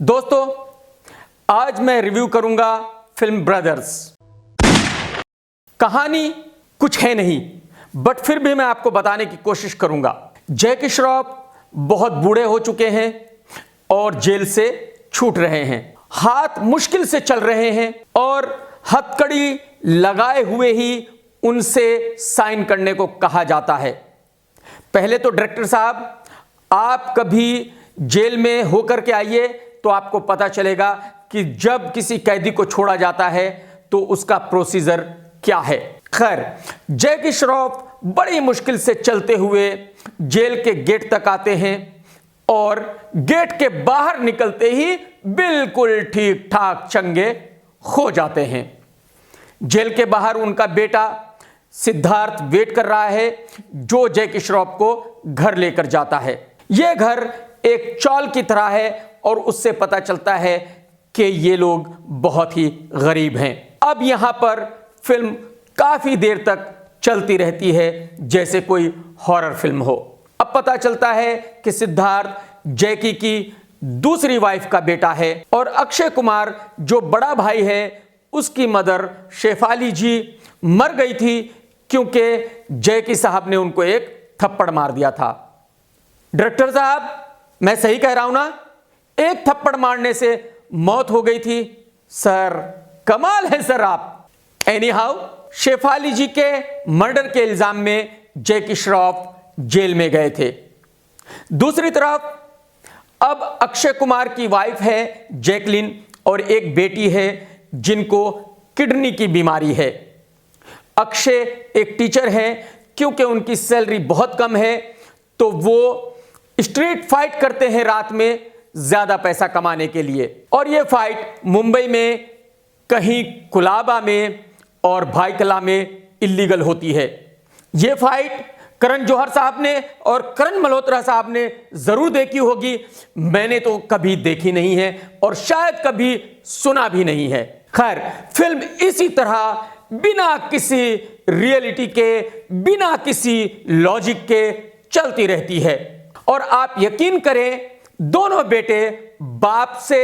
दोस्तों, आज मैं रिव्यू करूंगा फिल्म ब्रदर्स। कहानी कुछ है नहीं, बट फिर भी मैं आपको बताने की कोशिश करूंगा। जैकी श्रॉफ बहुत बूढ़े हो चुके हैं और जेल से छूट रहे हैं। हाथ मुश्किल से चल रहे हैं और हथकड़ी लगाए हुए ही उनसे साइन करने को कहा जाता है। पहले तो डायरेक्टर साहब, आप कभी जेल में होकर के आइए तो आपको पता चलेगा कि जब किसी कैदी को छोड़ा जाता है तो उसका प्रोसीजर क्या है। खैर, जैकी श्रॉफ बड़ी मुश्किल से चलते हुए जेल के गेट तक आते हैं और गेट के बाहर निकलते ही बिल्कुल ठीक ठाक चंगे हो जाते हैं। जेल के बाहर उनका बेटा सिद्धार्थ वेट कर रहा है, जो जैकी श्रॉफ को घर लेकर जाता है। यह घर एक चौल की तरह है और उससे पता चलता है कि ये लोग बहुत ही गरीब हैं। अब यहां पर फिल्म काफी देर तक चलती रहती है, जैसे कोई हॉरर फिल्म हो। अब पता चलता है कि सिद्धार्थ जैकी की दूसरी वाइफ का बेटा है और अक्षय कुमार जो बड़ा भाई है, उसकी मदर शेफाली जी मर गई थी क्योंकि जैकी साहब ने उनको एक थप्पड़ मार दिया था। डायरेक्टर साहब, मैं सही कह रहा हूं ना? एक थप्पड़ मारने से मौत हो गई थी। सर, कमाल है सर आप। एनी हाउ, शेफाली जी के मर्डर के इल्जाम में जैकी श्रॉफ जेल में गए थे। दूसरी तरफ अब अक्षय कुमार की वाइफ है जैकलिन और एक बेटी है जिनको किडनी की बीमारी है। अक्षय एक टीचर है, क्योंकि उनकी सैलरी बहुत कम है तो वो स्ट्रीट फाइट करते हैं रात में ज्यादा पैसा कमाने के लिए। और यह फाइट मुंबई में कहीं कुलाबा में और भाईकला में इल्लीगल होती है। यह फाइट करण जौहर साहब ने और करण मल्होत्रा साहब ने जरूर देखी होगी। मैंने तो कभी देखी नहीं है और शायद कभी सुना भी नहीं है। खैर, फिल्म इसी तरह बिना किसी रियलिटी के, बिना किसी लॉजिक के चलती रहती है। और आप यकीन करें, दोनों बेटे बाप से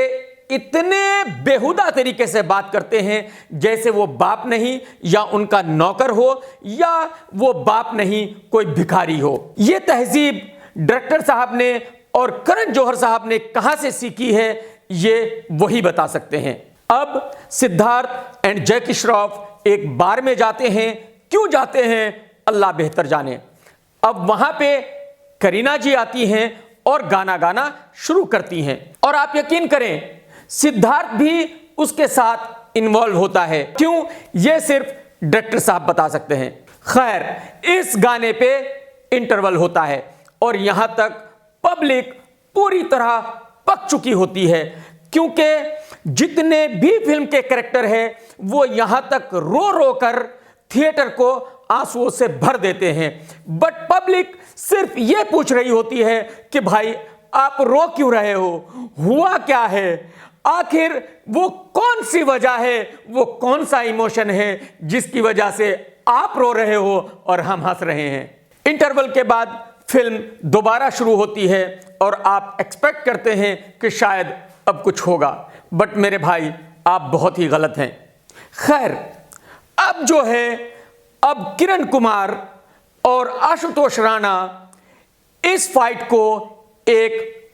इतने बेहुदा तरीके से बात करते हैं जैसे वो बाप नहीं या उनका नौकर हो या वो बाप नहीं कोई भिखारी हो। ये तहजीब डायरेक्टर साहब ने और करण जौहर साहब ने कहां से सीखी है, ये वही बता सकते हैं। अब सिद्धार्थ एंड जैकी श्रॉफ एक बार में जाते हैं। क्यों जाते हैं अल्लाह बेहतर जाने। अब वहां पे करीना जी आती हैं और गाना गाना शुरू करती हैं और आप यकीन करें, सिद्धार्थ भी उसके साथ इन्वॉल्व होता है। क्यों, यह सिर्फ डायरेक्टर साहब बता सकते हैं। खैर, इस गाने पे इंटरवल होता है और यहां तक पब्लिक पूरी तरह पक चुकी होती है, क्योंकि जितने भी फिल्म के कैरेक्टर हैं वो यहां तक रो रो कर थिएटर को आंसुओं से भर देते हैं। बट पब्लिक सिर्फ यह पूछ रही होती है कि भाई आप रो क्यों रहे हो, हुआ क्या है, आखिर वो कौन सी वजह है, वो कौन सा इमोशन है जिसकी वजह से आप रो रहे हो और हम हंस रहे हैं। इंटरवल के बाद फिल्म दोबारा शुरू होती है और आप एक्सपेक्ट करते हैं कि शायद अब कुछ होगा, बट मेरे भाई आप बहुत ही गलत हैं। खैर, अब जो है, अब किरण कुमार और आशुतोष राणा इस फाइट को एक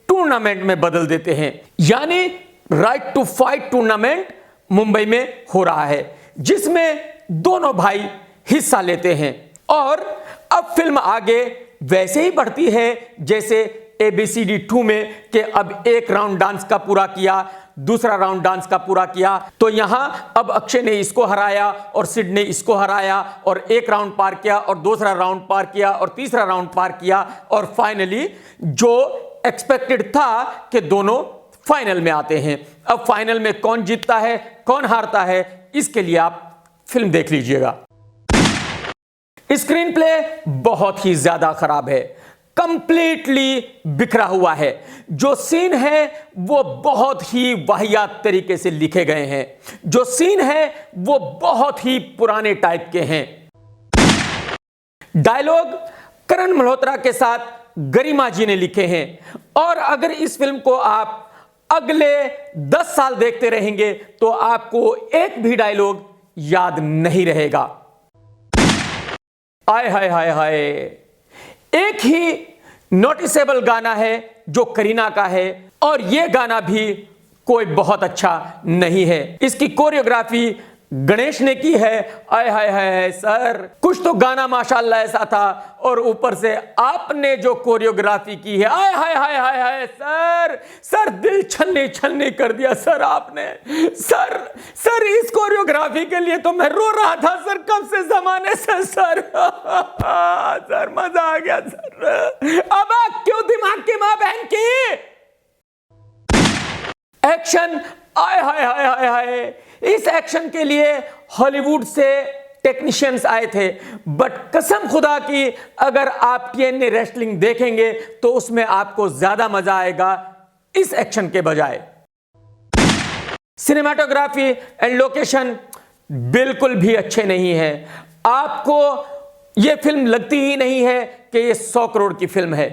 टूर्नामेंट में बदल देते हैं। यानी right to fight tournament Mumbai में हो रहा है, जिसमें दोनों भाई हिस्सा लेते हैं। और अब फिल्म आगे वैसे ही बढ़ती है जैसे ABCD 2 में कि अब एक राउंड डांस का पूरा किया, दूसरा राउंड डांस का पूरा किया, तो यहां अब अक्षय ने इसको हराया और सिड ने इसको हराया और एक राउंड पार किया और दूसरा राउंड पार किया और तीसरा राउंड पार किया और फाइनली जो एक्सपेक्टेड था कि दोनों फाइनल में आते हैं। अब फाइनल में कौन जीतता है, कौन हारता है, इसके लिए आप फिल्म देख लीजिएगा। स्क्रीन प्ले बहुत ही ज्यादा खराब है, कंप्लीटली बिखरा हुआ है। जो सीन है वो बहुत ही वाहियात तरीके से लिखे गए हैं। जो सीन है वो बहुत ही पुराने टाइप के हैं। डायलॉग करण मल्होत्रा के साथ गरिमा जी ने लिखे हैं। और अगर इस फिल्म को आप अगले 10 साल देखते रहेंगे तो आपको एक भी डायलॉग याद नहीं रहेगा। आय हाय हाय हाय, एक ही नोटिसेबल गाना है जो करीना का है, और यह गाना भी कोई बहुत अच्छा नहीं है। इसकी कोरियोग्राफी गणेश ने की है। आय हाय हाय सर, कुछ तो गाना माशाल्लाह ऐसा था, और ऊपर से आपने जो कोरियोग्राफी की है, आय हाय हाय हाय हाय सर दिल छलनी छलनी कर दिया सर आपने। सर इस कोरियोग्राफी के लिए तो मैं रो रहा था सर, कब से जमाने से सर। सर मजा आ गया सर। अब क्यों दिमाग की मां बहन की एक्शन, आय हाय हाय हाय हाय। इस एक्शन के लिए हॉलीवुड से टेक्नीशियंस आए थे, बट कसम खुदा की अगर आप TNA रेसलिंग देखेंगे तो उसमें आपको ज्यादा मजा आएगा इस एक्शन के बजाय। सिनेमाटोग्राफी एंड लोकेशन बिल्कुल भी अच्छे नहीं है। आपको यह फिल्म लगती ही नहीं है कि यह 100 करोड़ की फिल्म है।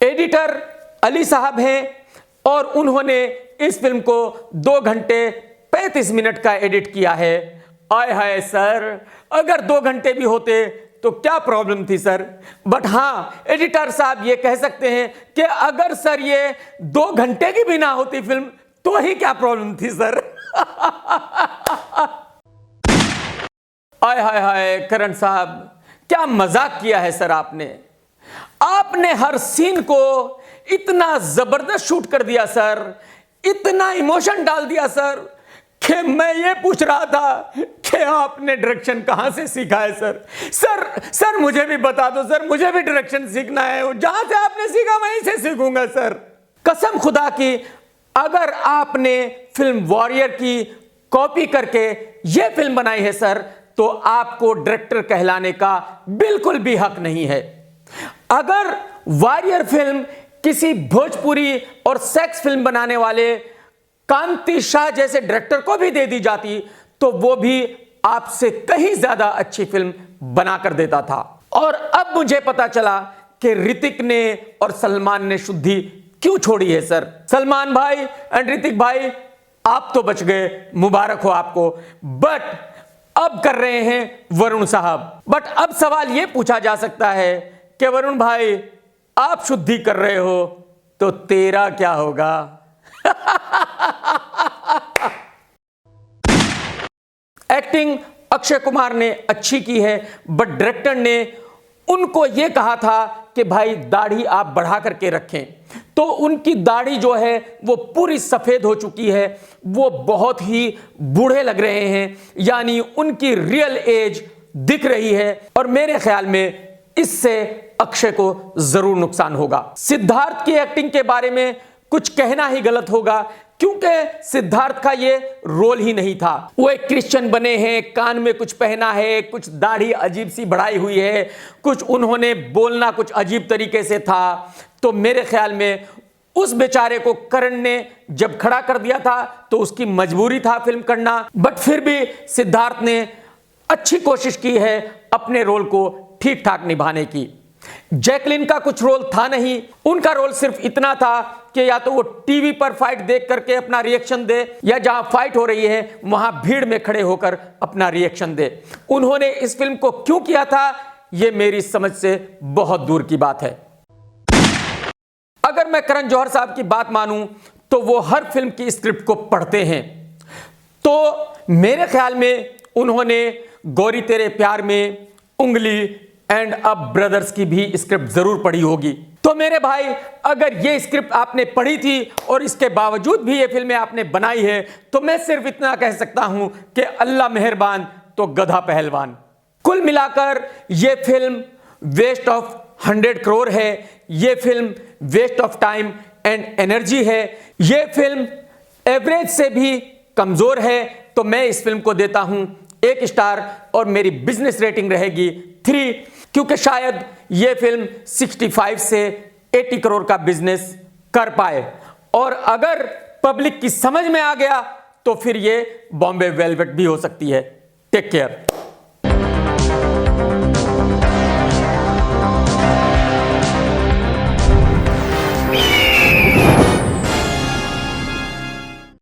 एडिटर अली साहब हैं और उन्होंने इस फिल्म को 2 घंटे 35 मिनट का एडिट किया है। आय हाय सर, अगर 2 घंटे भी होते तो क्या प्रॉब्लम थी सर, बट हां एडिटर साहब ये कह सकते हैं कि अगर सर ये 2 घंटे की भी ना होती फिल्म तो ही क्या प्रॉब्लम थी सर। आय हाय हाय करण साहब, क्या मजाक किया है सर आपने हर सीन को इतना जबरदस्त शूट कर दिया सर, इतना इमोशन डाल दिया सर कि मैं ये पूछ रहा था कि आपने डायरेक्शन कहां से सीखा है सर मुझे भी बता दो सर, मुझे भी डायरेक्शन सीखना है, जहां से आपने सीखा वहीं से सीखूंगा सर। कसम खुदा की अगर आपने फिल्म वॉरियर की कॉपी करके यह फिल्म बनाई है सर तो आपको डायरेक्टर कहलाने का बिल्कुल भी हक नहीं है। अगर वॉरियर फिल्म किसी भोजपुरी और सेक्स फिल्म बनाने वाले कांति शाह जैसे डायरेक्टर को भी दे दी जाती तो वो भी आपसे कहीं ज्यादा अच्छी फिल्म बना कर देता था। और अब मुझे पता चला कि ऋतिक ने और सलमान ने शुद्धि क्यों छोड़ी है सर। सलमान भाई एंड ऋतिक भाई आप तो बच गए, मुबारक हो आपको, बट अब कर रहे हैं वरुण साहब। बट अब सवाल यह पूछा जा सकता है कि वरुण भाई आप शुद्धि कर रहे हो तो तेरा क्या होगा। एक्टिंग अक्षय कुमार ने अच्छी की है, बट डायरेक्टर ने उनको यह कहा था कि भाई दाढ़ी आप बढ़ा करके रखें, तो उनकी दाढ़ी जो है वो पूरी सफेद हो चुकी है, वो बहुत ही बूढ़े लग रहे हैं, यानी उनकी रियल एज दिख रही है, और मेरे ख्याल में इससे अक्षय को जरूर नुकसान होगा। सिद्धार्थ की एक्टिंग के बारे में कुछ कहना ही गलत होगा, क्योंकि सिद्धार्थ का ये रोल ही नहीं था। वो एक क्रिश्चियन बने हैं, कान में कुछ पहना है, कुछ दाढ़ी अजीब सी बढ़ाई हुई है, कुछ उन्होंने बोलना कुछ अजीब तरीके से था, तो मेरे ख्याल में उस बेचारे को करण ने जब खड़ा कर दिया था तो उसकी मजबूरी था फिल्म करना। बट फिर भी सिद्धार्थ ने अच्छी कोशिश की है अपने रोल को ठीक ठाक निभाने की। जैकलिन का कुछ रोल था नहीं, उनका रोल सिर्फ इतना था कि या तो वो टीवी पर फाइट देख करके अपना रिएक्शन दे, या जहां फाइट हो रही है वहां भीड़ में खड़े होकर अपना रिएक्शन दे। उन्होंने इस फिल्म को क्यों किया था यह मेरी समझ से बहुत दूर की बात है। अगर मैं करण जौहर साहब की बात मानूं तो वो हर फिल्म की स्क्रिप्ट को पढ़ते हैं, तो मेरे ख्याल में उन्होंने गौरी तेरे प्यार में, उंगली एंड अब ब्रदर्स की भी स्क्रिप्ट जरूर पढ़ी होगी। तो मेरे भाई अगर ये स्क्रिप्ट आपने पढ़ी थी और इसके बावजूद भी ये फिल्में आपने बनाई है तो मैं सिर्फ इतना कह सकता हूं कि अल्लाह मेहरबान तो गधा पहलवान। कुल मिलाकर ये फिल्म वेस्ट ऑफ 100 करोड़ है, ये film waste of time and energy है, ये फिल्म एवरेज से भी कमजोर है, तो मैं इस फिल्म को देता हूं 1 स्टार और मेरी बिजनेस रेटिंग रहेगी 3, क्योंकि शायद यह फिल्म 65 से 80 करोड़ का बिजनेस कर पाए, और अगर पब्लिक की समझ में आ गया तो फिर यह बॉम्बे वेलवेट भी हो सकती है। Take care.